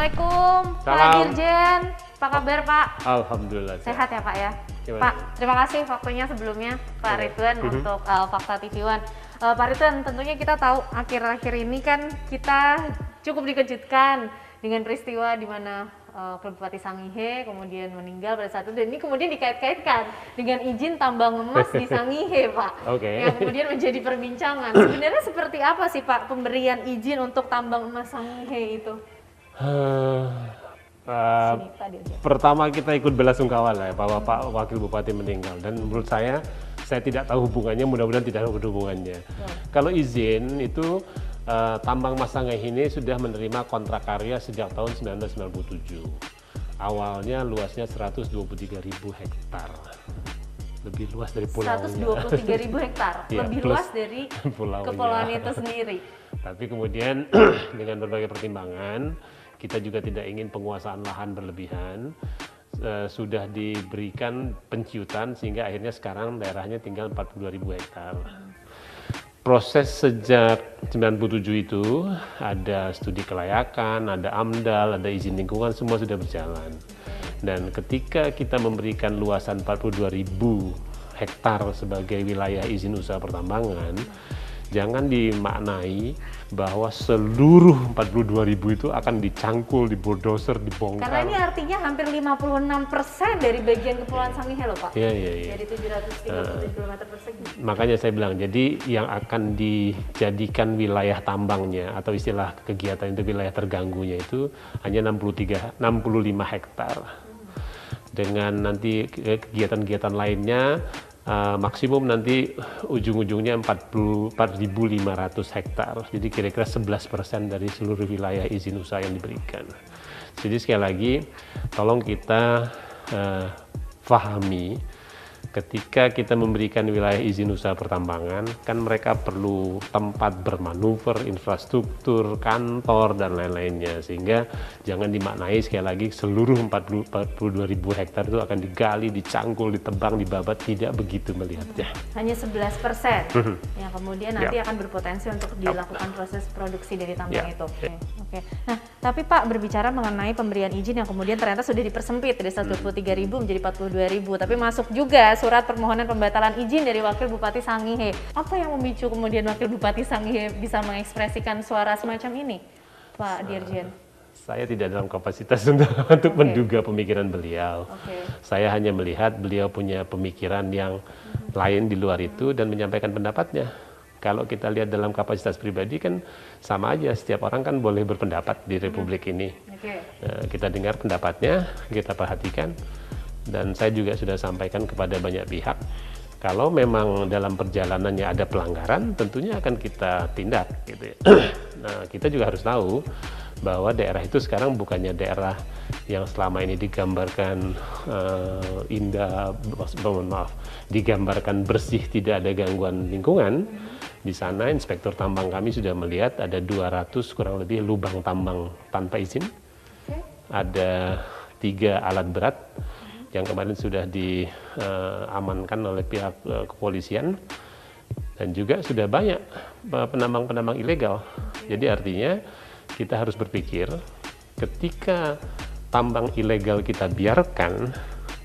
Assalamualaikum Pak Salam. Dirjen, apa kabar Pak? Alhamdulillah. Sehat ya Pak ya? Gimana? Pak, terima kasih waktunya sebelumnya Pak Ridwan untuk Fakta TV One. Pak Ridwan, tentunya kita tahu akhir-akhir ini kan kita cukup dikejutkan dengan peristiwa di mana Wakil Bupati Sangihe kemudian meninggal pada saat itu, dan ini kemudian dikait-kaitkan dengan izin tambang emas di Sangihe Pak. Oke. Yang kemudian menjadi perbincangan. Sebenarnya seperti apa sih Pak pemberian izin untuk tambang emas Sangihe itu? Sini, Pak Dirjen. Pertama kita ikut belasungkawa lah ya, bahwa Pak Wakil Bupati meninggal, dan menurut saya tidak tahu hubungannya, mudah-mudahan tidak ada hubungannya. Kalau izin itu tambang emas Sangihe ini sudah menerima kontrak karya sejak tahun 1997. Awalnya luasnya 123.000 hektar. Lebih luas dari pulaunya. 123.000 hektar, Iya, lebih plus luas dari pulaunya. kepulauan itu sendiri. Tapi kemudian dengan berbagai pertimbangan, kita juga tidak ingin penguasaan lahan berlebihan. Sudah diberikan penciutan sehingga akhirnya sekarang daerahnya tinggal 42.000 hektar. Proses sejak 97 itu ada studi kelayakan, ada AMDAL, ada izin lingkungan, semua sudah berjalan. Dan ketika kita memberikan luasan 42.000 hektar sebagai wilayah izin usaha pertambangan, jangan dimaknai bahwa seluruh 42.000 itu akan dicangkul, dibulldozer, dibongkar. Karena ini artinya hampir 56% dari bagian kepulauan Sangihe loh Pak. Iya. Dari 737 km persegi. Makanya saya bilang, jadi yang akan dijadikan wilayah tambangnya atau istilah kegiatan itu wilayah terganggunya itu hanya 65 hektar. Dengan nanti kegiatan-kegiatan lainnya maksimum nanti ujung-ujungnya 4.500 hektar. Jadi kira-kira 11% dari seluruh wilayah izin usaha yang diberikan. Jadi sekali lagi, tolong kita pahami, ketika kita memberikan wilayah izin usaha pertambangan, kan mereka perlu tempat bermanuver, infrastruktur, kantor, dan lain-lainnya. Sehingga jangan dimaknai sekali lagi seluruh 42.000 hektar itu akan digali, dicangkul, ditebang, dibabat. Tidak begitu melihatnya. Hanya 11% yang kemudian nanti akan berpotensi untuk dilakukan proses produksi dari tambang itu. Oke. Nah, tapi Pak, berbicara mengenai pemberian izin yang kemudian ternyata sudah dipersempit dari 123.000 menjadi 42.000, tapi masuk juga surat permohonan pembatalan izin dari Wakil Bupati Sangihe. Apa yang memicu kemudian Wakil Bupati Sangihe bisa mengekspresikan suara semacam ini, Pak Dirjen? Saya tidak dalam kapasitas untuk menduga pemikiran beliau. Saya hanya melihat beliau punya pemikiran yang lain di luar itu dan menyampaikan pendapatnya. Kalau kita lihat dalam kapasitas pribadi kan sama aja, setiap orang kan boleh berpendapat di Republik ini. Kita dengar pendapatnya, kita perhatikan, dan saya juga sudah sampaikan kepada banyak pihak. Kalau memang dalam perjalanannya ada pelanggaran, tentunya akan kita tindak, gitu ya. Nah, kita juga harus tahu bahwa daerah itu sekarang bukannya daerah yang selama ini digambarkan indah, digambarkan bersih, tidak ada gangguan lingkungan. Di sana inspektur tambang kami sudah melihat ada 200 kurang lebih lubang tambang tanpa izin. Ada 3 alat berat yang kemarin sudah diamankan oleh pihak kepolisian, dan juga sudah banyak penambang-penambang ilegal. Jadi artinya kita harus berpikir, ketika tambang ilegal kita biarkan,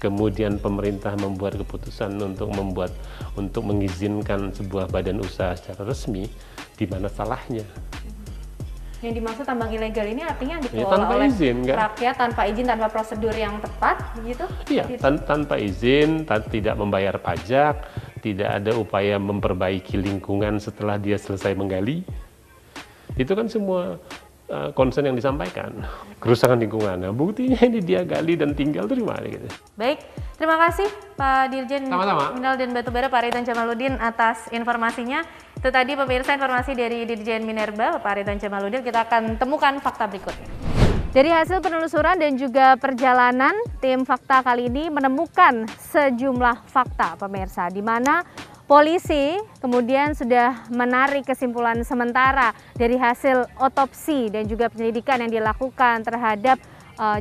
kemudian pemerintah membuat keputusan untuk mengizinkan sebuah badan usaha secara resmi, di mana salahnya? Yang dimaksud tambang ilegal ini artinya dikelola tanpa oleh izin, kan? rakyat tanpa izin, tanpa prosedur yang tepat, begitu? Iya, tanpa izin, tidak membayar pajak, tidak ada upaya memperbaiki lingkungan setelah dia selesai menggali. Itu kan semua concern yang disampaikan, kerusakan lingkungan. Nah, buktinya ini dia gali dan tinggal terima gitu. Baik, terima kasih Pak Dirjen Sama-sama. Mineral dan Batubara Pak Ridwan Djamaluddin atas informasinya. Itu tadi pemirsa informasi dari Dirjen Minerba Pak Ridwan Djamaluddin. Kita akan temukan fakta berikutnya. Dari hasil penelusuran dan juga perjalanan, tim fakta kali ini menemukan sejumlah fakta pemirsa, di mana polisi kemudian sudah menarik kesimpulan sementara dari hasil otopsi dan juga penyelidikan yang dilakukan terhadap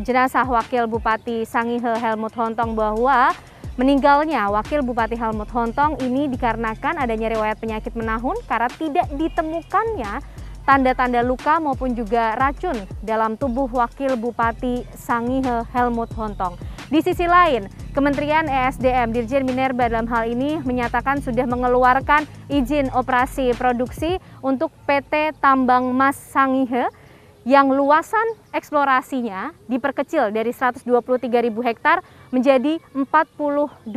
jenazah Wakil Bupati Sangihe Helmut Hontong, bahwa meninggalnya Wakil Bupati Helmut Hontong ini dikarenakan adanya riwayat penyakit menahun karena tidak ditemukannya tanda-tanda luka maupun juga racun dalam tubuh Wakil Bupati Sangihe Helmut Hontong. Di sisi lain, Kementerian ESDM Dirjen Minerba dalam hal ini menyatakan sudah mengeluarkan izin operasi produksi untuk PT Tambang Mas Sangihe yang luasan eksplorasinya diperkecil dari 123.000 hektar menjadi 42.000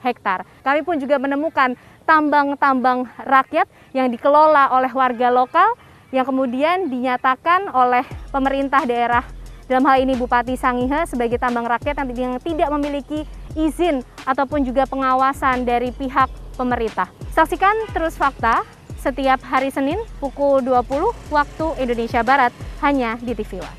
hektar. Kami pun juga menemukan tambang-tambang rakyat yang dikelola oleh warga lokal yang kemudian dinyatakan oleh pemerintah daerah, dalam hal ini Bupati Sangihe, sebagai tambang rakyat yang tidak memiliki izin ataupun juga pengawasan dari pihak pemerintah. Saksikan Terus Fakta setiap hari Senin pukul 20 waktu Indonesia Barat hanya di TV One.